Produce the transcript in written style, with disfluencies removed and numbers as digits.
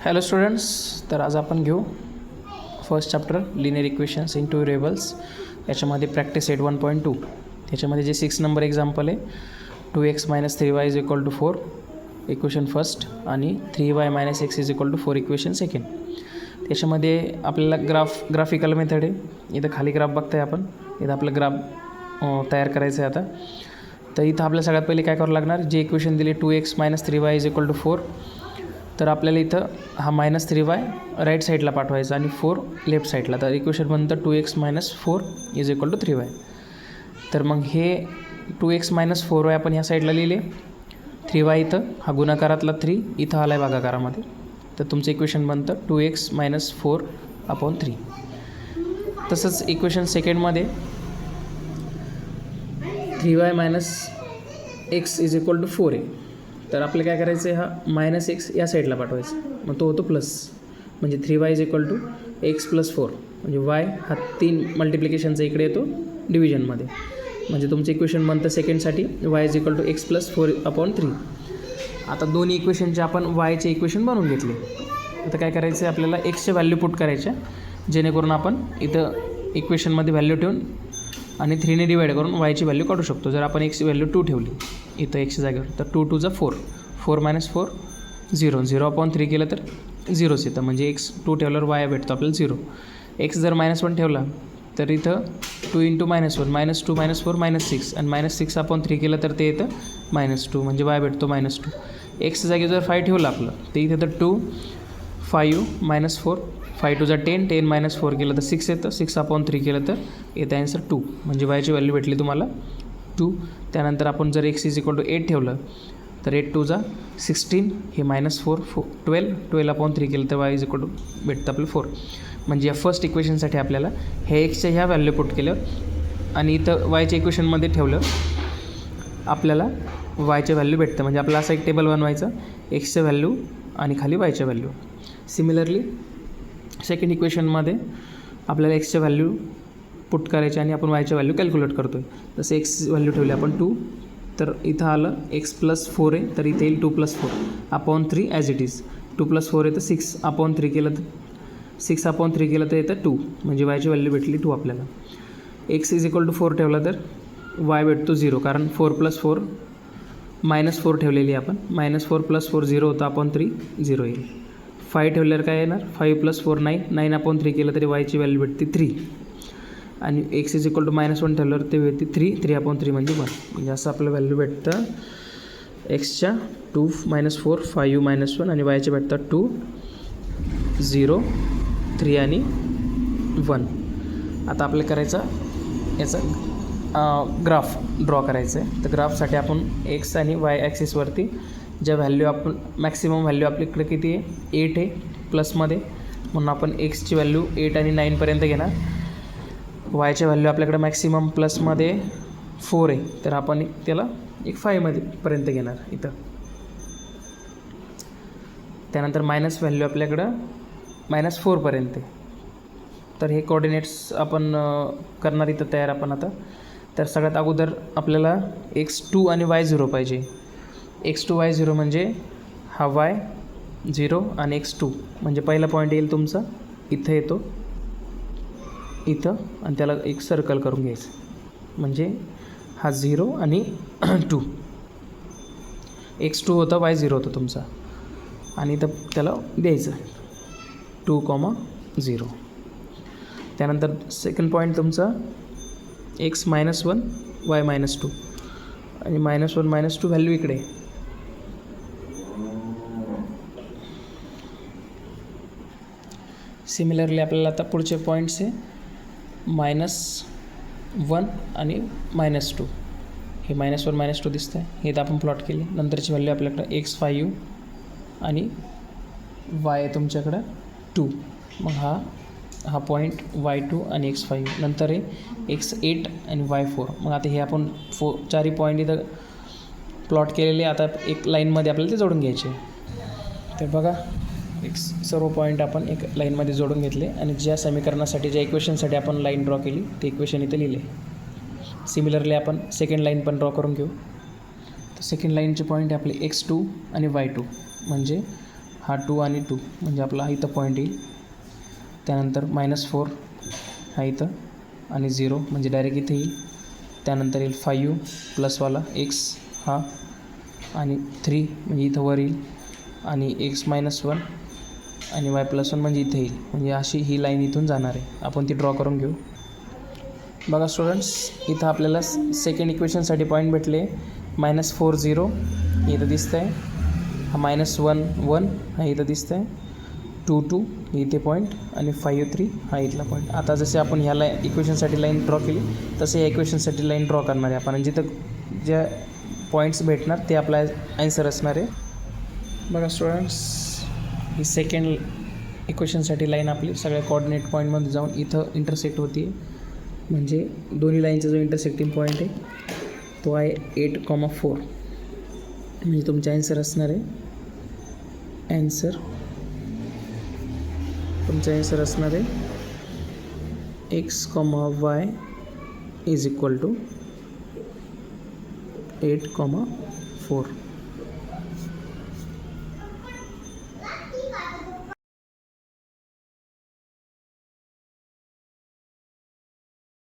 Hello students, तर आज आपण घेऊ first chapter linear equations in two variables. याच्यामध्ये प्रॅक्टिस 8.1.2. त्याच्यामध्ये जे 6 नंबर एक्झाम्पल आहे 2x - 3y = 4 इक्वेशन फर्स्ट आणि 3y - x = 4 इक्वेशन सेकंड. त्याच्यामध्ये आपल्याला ग्राफिकल मेथड आहे. इथं खाली ग्राफ बघताय आपण. इथं आपलं ग्राफ तयार करायचं आहे आता. तर इथं आपल्याला सगळ्यात पहिले काय करावं लागणार, जे इक्वेशन दिले 2x - 3y = 4, तर आपल्याला इथं हा -3y राईट साईडला पाठवायचा आणि 4 लेफ्ट साईडला. तर इक्वेशन बनतं 2x - 4 = 3y. तर मग हे 2x - 4y आपण ह्या साईडला लिहिले, 3y इथं हा गुणाकारातला 3 इथं आला आहे भागाकारामध्ये. तर तुमचं इक्वेशन बनतं 2x - 4/3. तसंच इक्वेशन सेकंडमध्ये 3y - x = 4 आहे. तर आपलं काय करायचं आहे, हा -x या साईडला पाठवायचं. मग तो होतो प्लस, म्हणजे 3y = x + 4, म्हणजे y हा 3 मल्टिप्लिकेशनचा इकडे येतो डिव्हिजनमध्ये. म्हणजे तुमचं इक्वेशन बनतं सेकंडसाठी y = x + 4/3. आता दोन्ही इक्वेशनचे आपण yचे इक्वेशन बनवून घेतले. आता काय करायचं आहे, आपल्याला xचे व्हॅल्यू पुट करायच्या, जेणेकरून आपण इथं इक्वेशनमध्ये व्हॅल्यू ठेवून आणि 3ने डिवाईड करून yची व्हॅल्यू काढू शकतो. जर आपण xची व्हॅल्यू 2 ठेवली इथं xच्या जागेवर, तर 2 × 2 = 4, 4 - 4 0, 0/3 केलं तर 0च येतं. म्हणजे x 2 ठेवल्यावर y भेटतो आपल्याला 0. x जर -1 ठेवला तर इथं 2 × -1 -2 - 4 - 6 आणि -6/3 केलं तर ते येतं -2, म्हणजे y भेटतो -2. x जागी जर 5 ठेवलं आपलं, तर इथे तर 2, 5 - 4, 5 × 10, 10 - 4 केलं तर 6 येतं, 6/3 केलं तर येतं ॲन्सर 2. म्हणजे yची व्हॅल्यू भेटली तुम्हाला 2. त्यानंतर आपण जर x = 8 ठेवलं, तर 8 × 2 = 16, हे -4, 12, 12/3 केलं तर y भेटतं आपलं 4. म्हणजे या फर्स्ट इक्वेशनसाठी आपल्याला हे xच्या ह्या व्हॅल्यू पुट केलं आणि इथं yच्या इक्वेशनमध्ये ठेवलं, आपल्याला yच्या व्हॅल्यू भेटतं. म्हणजे आपला असं एक टेबल बनवायचं, xच्या व्हॅल्यू आणि खाली yच्या व्हॅल्यू. सिमिलरली सेकंड इक्वेशनमध्ये आपल्याला xच्या व्हॅल्यू पुट करायचे आणि आपण yच्या व्हॅल्यू कॅल्क्युलेट करतो आहे. जसं x व्हॅल्यू ठेवली आपण 2, तर इथं आलं x + 4 आहे, तर इथे येईल 2 + 4/3 ॲज इट इज. 2 + 4 येतं 6/3 केलं तर 6/3 केलं तर येतं 2, म्हणजे yची व्हॅल्यू भेटली 2 आपल्याला. x = 4 ठेवला तर y भेटतो 0, कारण 4 + 4 -4 ठेवलेली आपण. -4 + 4 0 होतं, 3 0 येईल. 5 ठेवल्यावर काय येणार, 5 + 4 9, 9/3 केलं तरी yची व्हॅल्यू भेटते 3. आणि x = -1 ठेवल्यावर ते भेटते 3, 3/3 म्हणजे 1. म्हणजे असं आपलं व्हॅल्यू भेटतं xच्या 2 - 4, 5 - 1 आणि yचे भेटतात 2, 0, 3 आणि 1. आता आपल्याला करायचं याचा ग्राफ ड्रॉ करायचं आहे. तर ग्राफसाठी आपण x आणि y ॲक्सिसवरती ज्या व्हॅल्यू आपण मॅक्सिमम व्हॅल्यू आपल्याकडे किती आहे, 8 आहे प्लसमध्ये, म्हणून आपण xची व्हॅल्यू 8 आणि 9पर्यंत घेणार. yच्या व्हॅल्यू आपल्याकडे मॅक्सिमम प्लसमध्ये 4 आहे, तर आपण त्याला एक 5 पर्यंत घेणार इथं. त्यानंतर मायनस व्हॅल्यू आपल्याकडं -4पर्यंत आहे. तर हे कोऑर्डिनेट्स आपण करणार इथं तयार आपण आता. तर सगळ्यात अगोदर आपल्याला x2 आणि y0 पाहिजे. x2 y0 म्हणजे हा y 0 आणि x2, म्हणजे पहिला पॉईंट येईल तुमचा इथं येतो, इथं, आणि त्याला एक सर्कल करून घ्यायचं. म्हणजे हा 0 आणि 2, x2 होता, y0 होता तुमचा, आणि इथं त्याला द्यायचं 2, 0. त्यानंतर सेकंड पॉईंट तुमचा x - 1 y - 2, आणि -1 - 2 व्हॅल्यू इकडे. सिमिलरली आपल्याला आता पुढचे पॉईंट्स आहे -1 आणि -2. हे -1 - 2 दिसतं आहे, हे तर आपण प्लॉट केले. नंतरची व्हॅल्यू आपल्याकडं x 5 आणि y आहे तुमच्याकडं 2. मग हा पॉईंट y2 आणि x 5, नंतर आहे x 8 आणि y 4. मग आता हे आपण 4ही पॉईंट इथं प्लॉट केलेले. आता एक लाईनमध्ये आपल्याला ते जोडून घ्यायचे. तर बघा, एक सर्व पॉईंट आपण एक लाईनमध्ये जोडून घेतले आणि ज्या समीकरणासाठी, ज्या इक्वेशनसाठी आपण लाईन ड्रॉ केली ते इक्वेशन इथे लिहिले. सिमिलरली आपण सेकंड लाईन पण ड्रॉ करून घेऊ. तर सेकंड लाईनचे पॉईंट आपले x2 आणि y2, म्हणजे हा 2 आणि 2 म्हणजे आपला हा इथं पॉईंट येईल. त्यानंतर -4 हा इथं आणि 0 म्हणजे डायरेक्ट इथे येईल. त्यानंतर येईल 5 प्लसवाला x हा आणि 3 म्हणजे इथं वर येईल आणि x-1 आणि y+1 म्हणजे इथे येईल. म्हणजे अशी ही लाईन इथून जाणार आहे. आपण ती ड्रॉ करून घेऊ. बघा स्टुडंट्स, इथं आपल्याला सेकंड इक्वेशनसाठी पॉईंट भेटले. -4 0 हे इथं दिसतं आहे. हा -1 1 हा इथं दिसतं आहे. 2 2 इथे पॉईंट आणि 5 3 हा इथला पॉईंट. आता जसे आपण ह्याला इक्वेशनसाठी लाईन ड्रॉ केली तसे या इक्वेशनसाठी लाईन ड्रॉ करणार आहे आपण. आणि जिथं ज्या पॉईंट्स भेटणार ते आपला ॲन्सर असणार आहे. बघा स्टुडंट्स, ही सेकंड इक्वेशनसाठी लाईन आपली सगळ्या कोऑर्डिनेट पॉईंटमध्ये जाऊन इथं इंटरसेक्ट होती. म्हणजे दोन्ही लाईनचा जो इंटरसेक्टिंग पॉईंट आहे तो आहे 8,4. म्हणजे तुमचा ॲन्सर असणार आहे तुमचा ॲन्सर असणार आहे x, y = 8,4.